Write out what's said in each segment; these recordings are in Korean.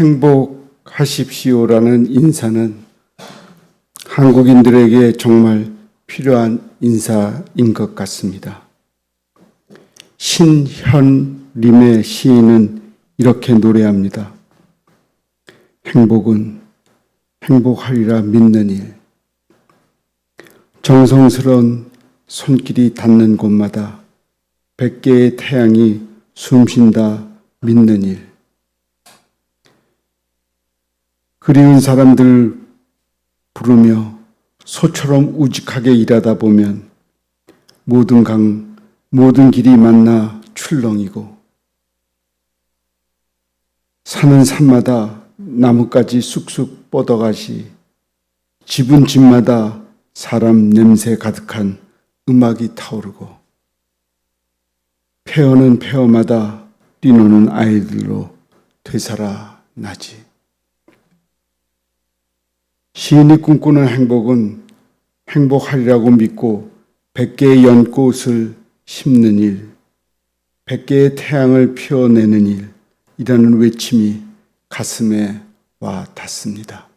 행복하십시오라는 인사는 한국인들에게 정말 필요한 인사인 것 같습니다. 신현림의 시인은 이렇게 노래합니다. 행복은 행복하리라 믿는 일. 정성스러운 손길이 닿는 곳마다 100개의 태양이 숨쉰다 믿는 일. 그리운 사람들 부르며 소처럼 우직하게 일하다 보면 모든 길이 만나 출렁이고 사는 산마다 나뭇가지 쑥쑥 뻗어가시 집은 집마다 사람 냄새 가득한 음악이 타오르고 폐허는 폐허마다 뛰노는 아이들로 되살아나지. 시인이 꿈꾸는 행복은 행복하리라고 믿고 100개의 연꽃을 심는 일, 100개의 태양을 피워내는 일이라는 외침이 가슴에 와 닿습니다.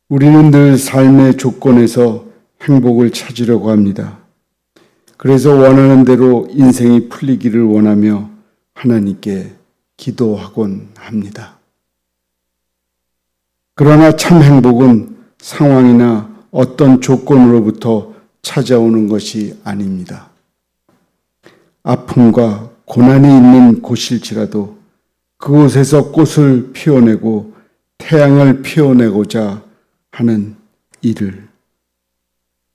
우리는 늘 삶의 조건에서 행복을 찾으려고 합니다. 그래서 원하는 대로 인생이 풀리기를 원하며 하나님께 기도하곤 합니다. 그러나 참 행복은 상황이나 어떤 조건으로부터 찾아오는 것이 아닙니다. 아픔과 고난이 있는 곳일지라도 그곳에서 꽃을 피워내고 태양을 피워내고자 하는 일을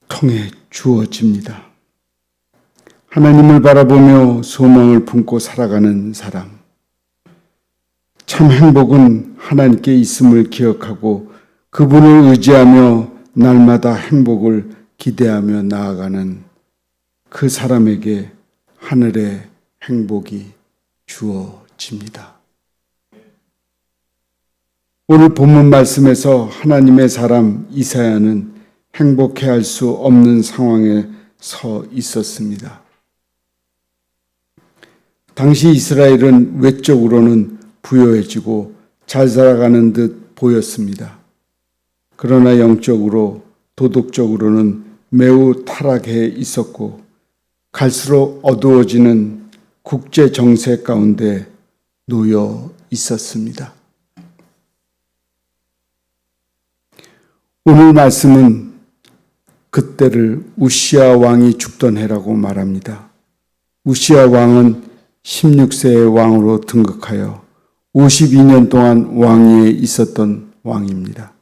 통해 주어집니다. 하나님을 바라보며 소망을 품고 살아가는 사람. 참 행복은 하나님께 있음을 기억하고 그분을 의지하며 날마다 행복을 기대하며 나아가는 그 사람에게 하늘의 행복이 주어집니다. 오늘 본문 말씀에서 하나님의 사람 이사야는 행복해할 수 없는 상황에 서 있었습니다. 당시 이스라엘은 외적으로는 부유해지고 잘 살아가는 듯 보였습니다. 그러나 영적으로 도덕적으로는 매우 타락해 있었고 갈수록 어두워지는 국제 정세 가운데 놓여 있었습니다. 오늘 말씀은 그때를 우시야 왕이 죽던 해라고 말합니다. 우시야 왕은 16세의 왕으로 등극하여 52년 동안 왕위에 있었던 왕입니다.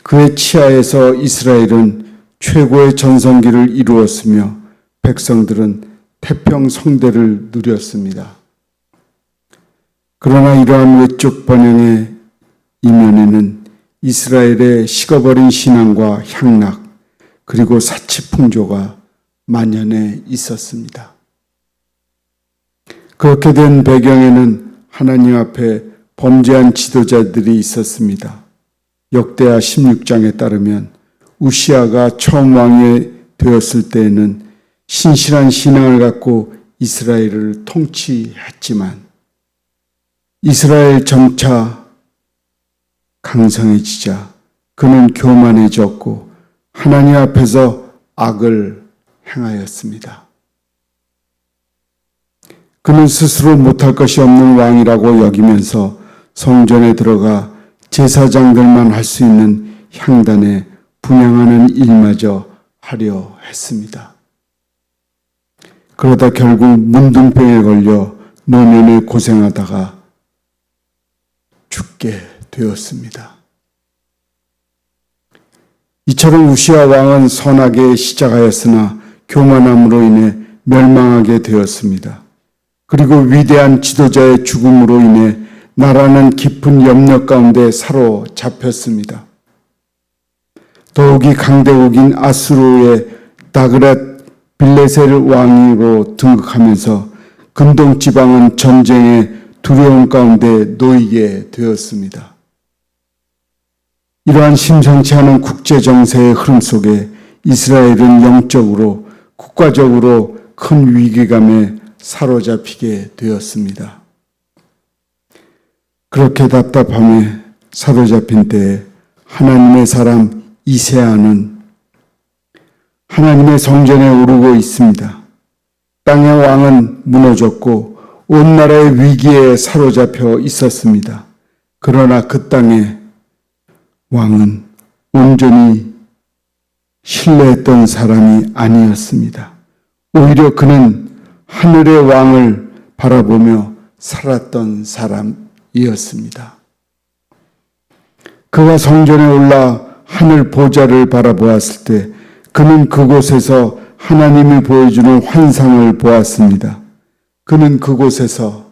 그의 치하에서 이스라엘은 최고의 전성기를 이루었으며 백성들은 태평성대를 누렸습니다. 그러나 이러한 외적 번영의 이면에는 이스라엘의 식어버린 신앙과 향락 그리고 사치풍조가 만연해 있었습니다. 그렇게 된 배경에는 하나님 앞에 범죄한 지도자들이 있었습니다. 역대하 16장에 따르면 우시야가 처음 왕이 되었을 때에는 신실한 신앙을 갖고 이스라엘을 통치했지만 이스라엘 점차 강성해지자 그는 교만해졌고 하나님 앞에서 악을 행하였습니다. 그는 스스로 못할 것이 없는 왕이라고 여기면서 성전에 들어가 제사장들만 할 수 있는 향단에 분향하는 일마저 하려 했습니다. 그러다 결국 문둥병에 걸려 노년에 고생하다가 죽게 되었습니다. 이처럼 우시야 왕은 선하게 시작하였으나 교만함으로 인해 멸망하게 되었습니다. 그리고 위대한 지도자의 죽음으로 인해 나라는 깊은 염려 가운데 사로잡혔습니다. 더욱이 강대국인 아수르의 다그랏 빌레셀 왕으로 등극하면서 근동 지방은 전쟁의 두려움 가운데 놓이게 되었습니다. 이러한 심상치 않은 국제 정세의 흐름 속에 이스라엘은 영적으로 국가적으로 큰 위기감에 사로잡히게 되었습니다. 그렇게 답답함에 사로잡힌 때에 하나님의 사람 이세야는 하나님의 성전에 오르고 있습니다. 땅의 왕은 무너졌고 온 나라의 위기에 사로잡혀 있었습니다. 그러나 그 땅의 왕은 온전히 신뢰했던 사람이 아니었습니다. 오히려 그는 하늘의 왕을 바라보며 살았던 사람이었습니다. 그가 성전에 올라 하늘 보좌를 바라보았을 때 그는 그곳에서 하나님이 보여주는 환상을 보았습니다. 그는 그곳에서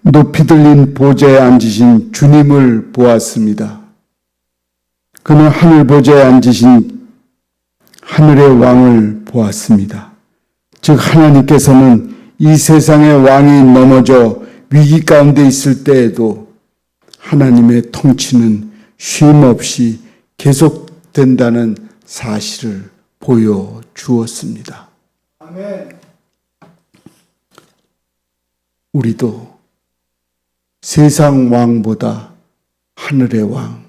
높이 들린 보좌에 앉으신 주님을 보았습니다. 그는 하늘 보좌에 앉으신 하늘의 왕을 보았습니다. 즉 하나님께서는 이 세상의 왕이 넘어져 위기 가운데 있을 때에도 하나님의 통치는 쉼 없이 계속된다는 사실을 보여주었습니다. 아멘. 우리도 세상 왕보다 하늘의 왕,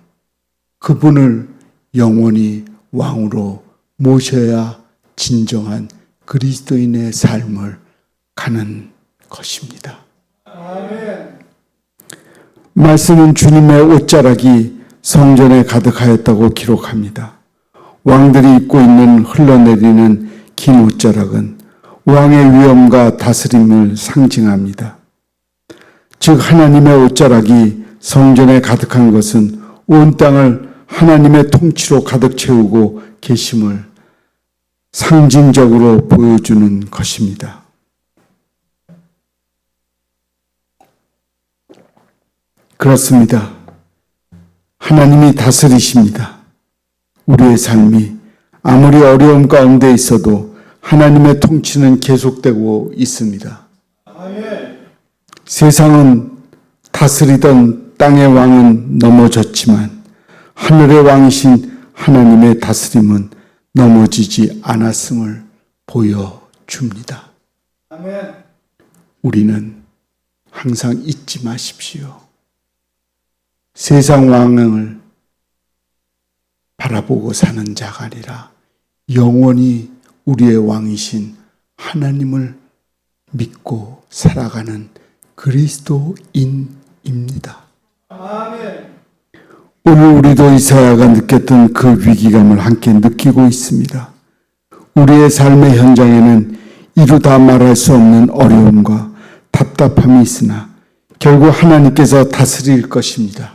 그분을 영원히 왕으로 모셔야 진정한 그리스도인의 삶을 가는 것입니다. 아멘. 말씀은 주님의 옷자락이 성전에 가득하였다고 기록합니다. 왕들이 입고 있는 흘러내리는 긴 옷자락은 왕의 위엄과 다스림을 상징합니다. 즉 하나님의 옷자락이 성전에 가득한 것은 온 땅을 하나님의 통치로 가득 채우고 계심을 상징적으로 보여주는 것입니다. 그렇습니다. 하나님이 다스리십니다. 우리의 삶이 아무리 어려움 가운데 있어도 하나님의 통치는 계속되고 있습니다. 아멘. 세상은 다스리던 땅의 왕은 넘어졌지만 하늘의 왕이신 하나님의 다스림은 넘어지지 않았음을 보여줍니다. 아멘. 우리는 항상 잊지 마십시오. 세상 왕을 바라보고 사는 자가 아니라 영원히 우리의 왕이신 하나님을 믿고 살아가는 그리스도인입니다. 아멘. 오늘 우리도 이사야가 느꼈던 그 위기감을 함께 느끼고 있습니다. 우리의 삶의 현장에는 이루 다 말할 수 없는 어려움과 답답함이 있으나 결국 하나님께서 다스릴 것입니다.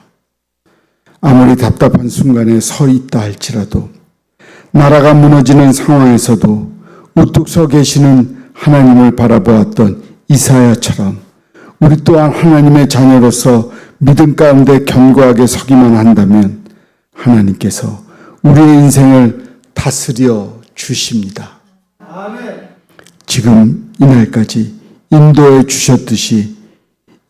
아무리 답답한 순간에 서 있다 할지라도 나라가 무너지는 상황에서도 우뚝 서 계시는 하나님을 바라보았던 이사야처럼 우리 또한 하나님의 자녀로서 믿음 가운데 견고하게 서기만 한다면 하나님께서 우리의 인생을 다스려 주십니다. 아멘. 지금 이날까지 인도해 주셨듯이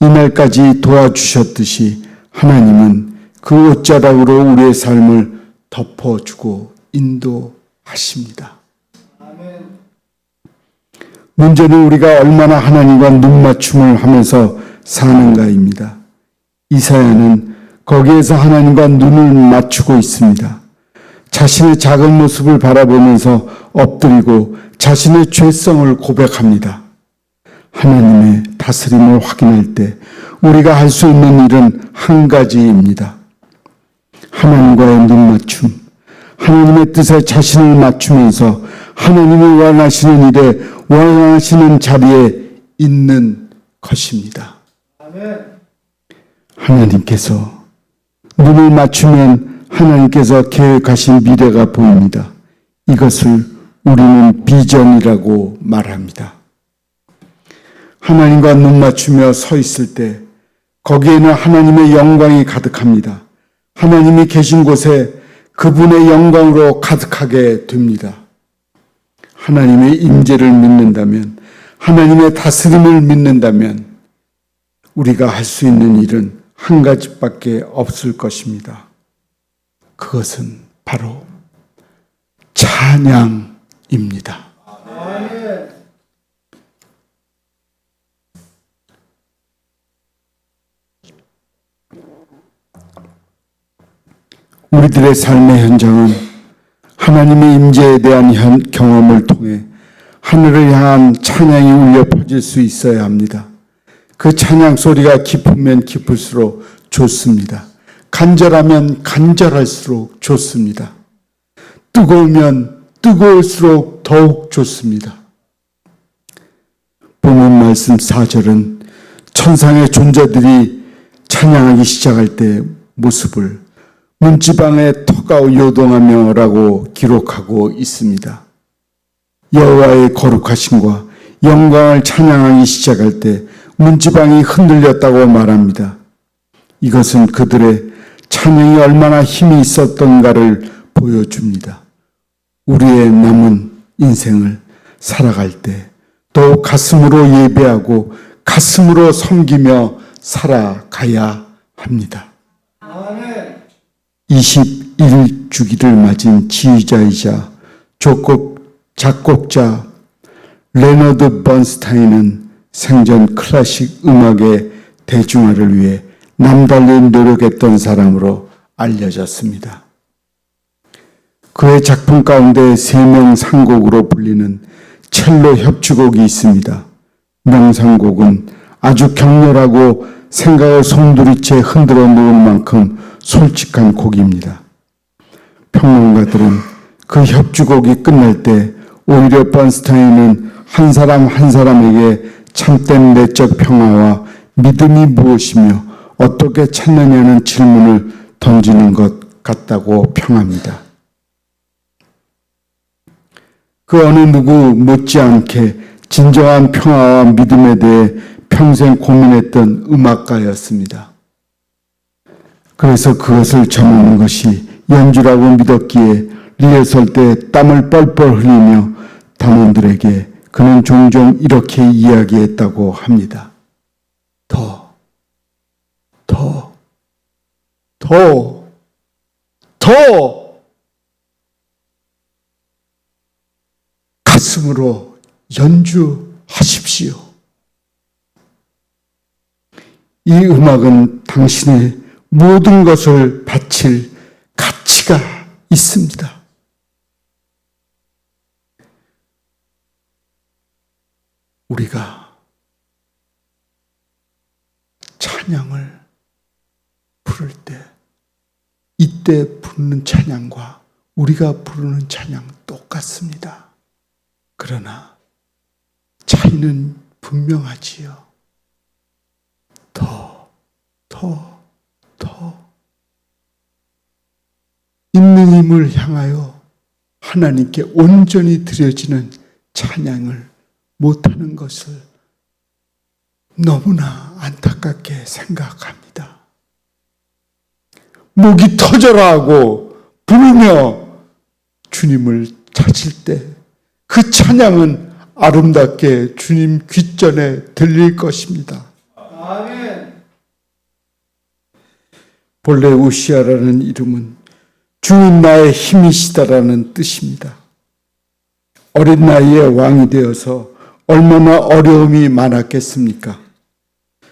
이날까지 도와주셨듯이 하나님은 그 옷자락으로 우리의 삶을 덮어주고 인도하십니다. 아멘. 문제는 우리가 얼마나 하나님과 눈맞춤을 하면서 사는가입니다. 이사야는 거기에서 하나님과 눈을 맞추고 있습니다. 자신의 작은 모습을 바라보면서 엎드리고 자신의 죄성을 고백합니다. 하나님의 다스림을 확인할 때 우리가 할 수 있는 일은 한 가지입니다. 하나님과의 눈맞춤, 하나님의 뜻에 자신을 맞추면서 하나님이 원하시는 일에 원하시는 자리에 있는 것입니다. 아멘. 하나님께서 눈을 맞추면 하나님께서 계획하신 미래가 보입니다. 이것을 우리는 비전이라고 말합니다. 하나님과 눈 맞추며 서 있을 때 거기에는 하나님의 영광이 가득합니다. 하나님이 계신 곳에 그분의 영광으로 가득하게 됩니다. 하나님의 임재를 믿는다면, 하나님의 다스림을 믿는다면 우리가 할 수 있는 일은 한 가지밖에 없을 것입니다. 그것은 바로 찬양입니다. 아멘. 우리들의 삶의 현장은 하나님의 임재에 대한 경험을 통해 하늘을 향한 찬양이 울려 퍼질 수 있어야 합니다. 그 찬양 소리가 깊으면 깊을수록 좋습니다. 간절하면 간절할수록 좋습니다. 뜨거우면 뜨거울수록 더욱 좋습니다. 본문 말씀 4절은 천상의 존재들이 찬양하기 시작할 때 모습을 문지방에 터가 요동하며 라고 기록하고 있습니다. 여호와의 거룩하심과 영광을 찬양하기 시작할 때 문지방이 흔들렸다고 말합니다. 이것은 그들의 찬양이 얼마나 힘이 있었던가를 보여줍니다. 우리의 남은 인생을 살아갈 때 또 가슴으로 예배하고 가슴으로 섬기며 살아가야 합니다. 아멘. 21주기를 맞은 지휘자이자 작곡자 레너드 번스타인은 생전 클래식 음악의 대중화를 위해 남달리 노력했던 사람으로 알려졌습니다. 그의 작품 가운데 3명 상곡으로 불리는 첼로 협주곡이 있습니다. 명상곡은 아주 격렬하고 생각을 송두리째 흔들어 놓을 만큼 솔직한 곡입니다. 평론가들은 그 협주곡이 끝날 때 오히려 번스타인은 한 사람 한 사람에게 참된 내적 평화와 믿음이 무엇이며 어떻게 찾느냐는 질문을 던지는 것 같다고 평합니다. 그 어느 누구 못지않게 진정한 평화와 믿음에 대해 평생 고민했던 음악가였습니다. 그래서 그것을 전하는 것이 연주라고 믿었기에 리허설 때 땀을 뻘뻘 흘리며 단원들에게 그는 종종 이렇게 이야기했다고 합니다. 더 가슴으로 연주하십시오. 이 음악은 당신의 모든 것을 바칠 가치가 있습니다. 우리가 찬양을 부를 때 이때 부르는 찬양과 우리가 부르는 찬양 똑같습니다. 그러나 차이는 분명하지요. 더 있는 힘을 향하여 하나님께 온전히 드려지는 찬양을 못하는 것을 너무나 안타깝게 생각합니다. 목이 터져라 하고 부르며 주님을 찾을 때 그 찬양은 아름답게 주님 귓전에 들릴 것입니다. 아멘. 본래 우시아라는 이름은 주인 나의 힘이시다라는 뜻입니다. 어린 나이에 왕이 되어서 얼마나 어려움이 많았겠습니까?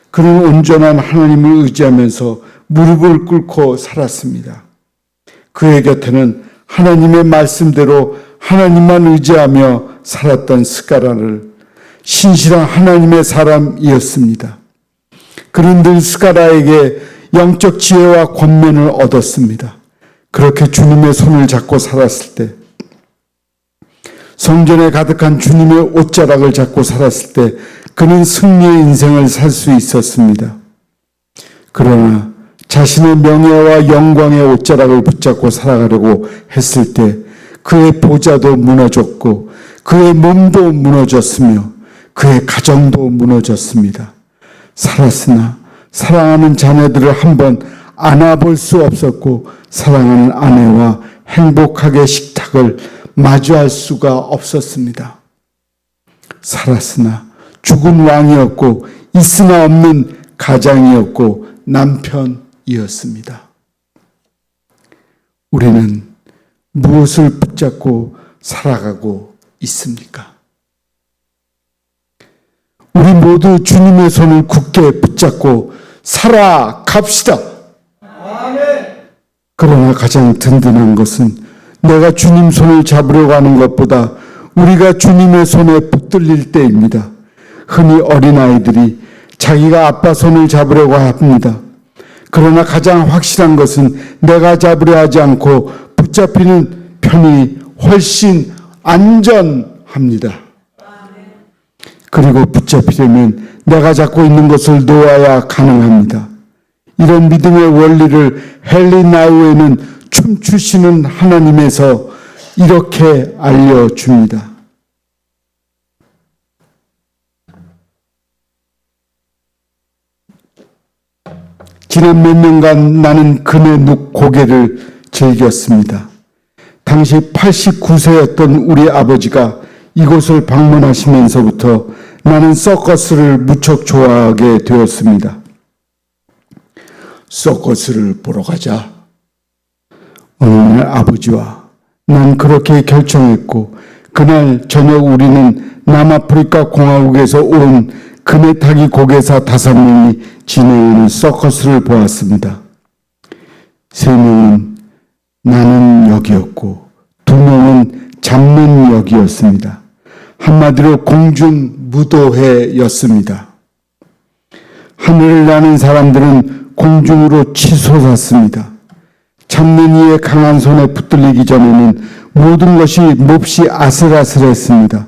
그는 온전한 하나님을 의지하면서 무릎을 꿇고 살았습니다. 그의 곁에는 하나님의 말씀대로 하나님만 의지하며 살았던 스가라를 신실한 하나님의 사람이었습니다. 그는 늘 스가라에게 영적 지혜와 권면을 얻었습니다. 그렇게 주님의 손을 잡고 살았을 때, 성전에 가득한 주님의 옷자락을 잡고 살았을 때 그는 승리의 인생을 살 수 있었습니다. 그러나 자신의 명예와 영광의 옷자락을 붙잡고 살아가려고 했을 때 그의 보좌도 무너졌고 그의 몸도 무너졌으며 그의 가정도 무너졌습니다. 살았으나 사랑하는 자녀들을 한번 안아볼 수 없었고 사랑하는 아내와 행복하게 식탁을 마주할 수가 없었습니다. 살았으나 죽은 왕이었고 있으나 없는 가장이었고 남편이었습니다. 우리는 무엇을 붙잡고 살아가고 있습니까? 우리 모두 주님의 손을 굳게 붙잡고 살아갑시다. 아멘. 그러나 가장 든든한 것은 내가 주님 손을 잡으려고 하는 것보다 우리가 주님의 손에 붙들릴 때입니다. 흔히 어린아이들이 자기가 아빠 손을 잡으려고 합니다. 그러나 가장 확실한 것은 내가 잡으려 하지 않고 붙잡히는 편이 훨씬 안전합니다. 그리고 붙잡히려면 내가 잡고 있는 것을 놓아야 가능합니다. 이런 믿음의 원리를 헨리 나우에는 춤추시는 하나님에서 이렇게 알려줍니다. 지난 몇 년간 나는 그네 눅 고개를 즐겼습니다. 당시 89세였던 우리 아버지가 이곳을 방문하시면서부터 나는 서커스를 무척 좋아하게 되었습니다. 서커스를 보러 가자. 어느 날 아버지와 난 그렇게 결정했고 그날 저녁 우리는 남아프리카 공화국에서 온 그네 타기 고개사 5명이 진행하는 서커스를 보았습니다. 3명은 나는 역이었고 2명은 잡는 역이었습니다. 한마디로 공중 무도회였습니다. 하늘을 나는 사람들은 공중으로 치솟았습니다. 잡는 이의 강한 손에 붙들리기 전에는 모든 것이 몹시 아슬아슬했습니다.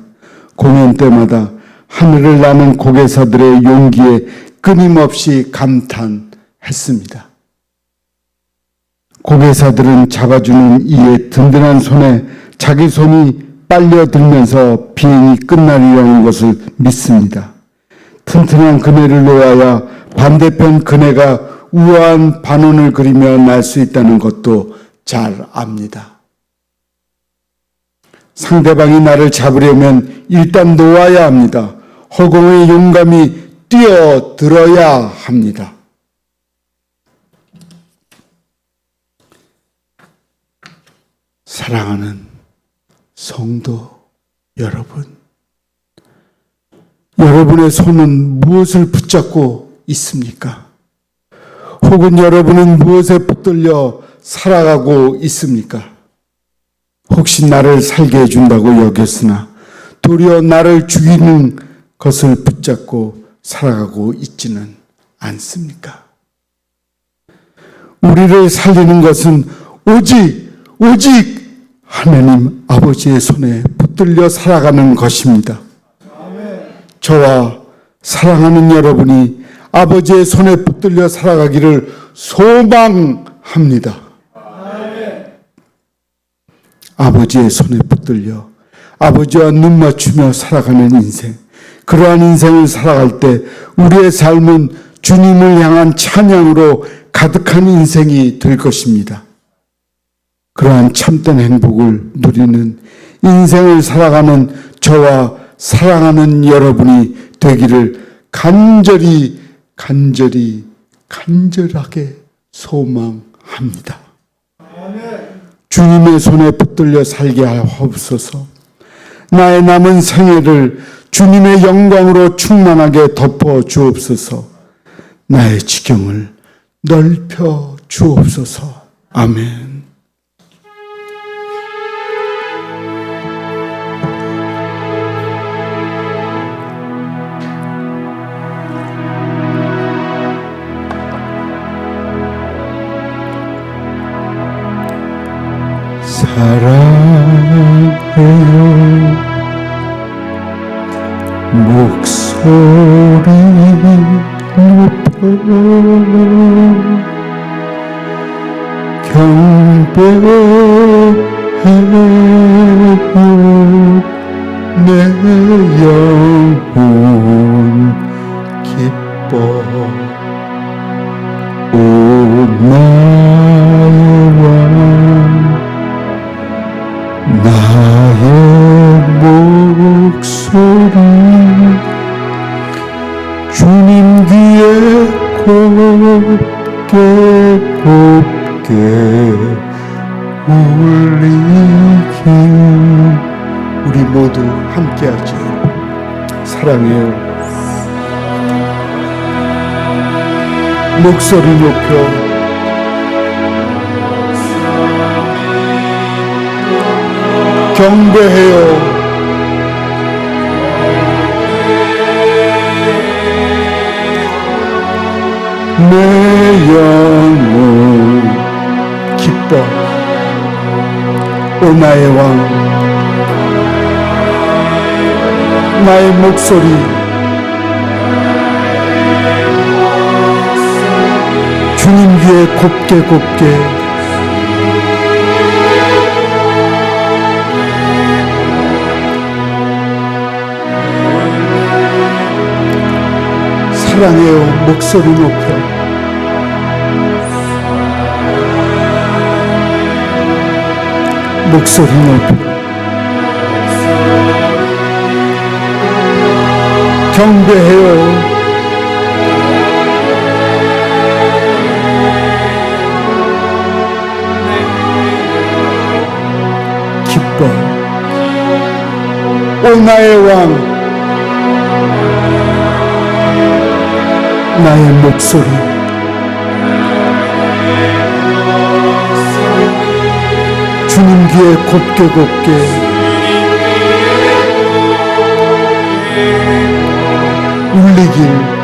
공연 때마다 하늘을 나는 고개사들의 용기에 끊임없이 감탄했습니다. 고개사들은 잡아주는 이의 든든한 손에 자기 손이 빨려들면서 비행이 끝나리라는 것을 믿습니다. 튼튼한 그네를 놓아야 반대편 그네가 우아한 반원을 그리며 날 수 있다는 것도 잘 압니다. 상대방이 나를 잡으려면 일단 놓아야 합니다. 허공에 용감히 뛰어들어야 합니다. 사랑하는 성도 여러분, 여러분의 손은 무엇을 붙잡고 있습니까? 혹은 여러분은 무엇에 붙들려 살아가고 있습니까? 혹시 나를 살게 해준다고 여겼으나 도리어 나를 죽이는 것을 붙잡고 살아가고 있지는 않습니까? 우리를 살리는 것은 오직 하나님 아버지의 손에 붙들려 살아가는 것입니다. 저와 사랑하는 여러분이 아버지의 손에 붙들려 살아가기를 소망합니다. 아버지의 손에 붙들려 아버지와 눈 맞추며 살아가는 인생, 그러한 인생을 살아갈 때 우리의 삶은 주님을 향한 찬양으로 가득한 인생이 될 것입니다. 그러한 참된 행복을 누리는 인생을 살아가는 저와 사랑하는 여러분이 되기를 간절하게 소망합니다. 주님의 손에 붙들려 살게 하옵소서. 나의 남은 생애를 주님의 영광으로 충만하게 덮어 주옵소서. 나의 지경을 넓혀 주옵소서. 아멘. 사랑해요 목소리 높여 경배해요 내 영혼 기뻐 오 나의 왕 나의 목소리 주님 귀에 곱게 울리길 우리 모두 함께하죠. 사랑해요. 목소리 높여 경배해요. 내 영혼 기뻐. 오 나의 왕, 나의 목소리 주님 귀에 곱게 곱게 사랑해요. 목소리 높여 목소리 높여 경배해요. 기뻐. 오 나의 왕, 나의 목소리 주님 귀에 곱게 곱게 울리길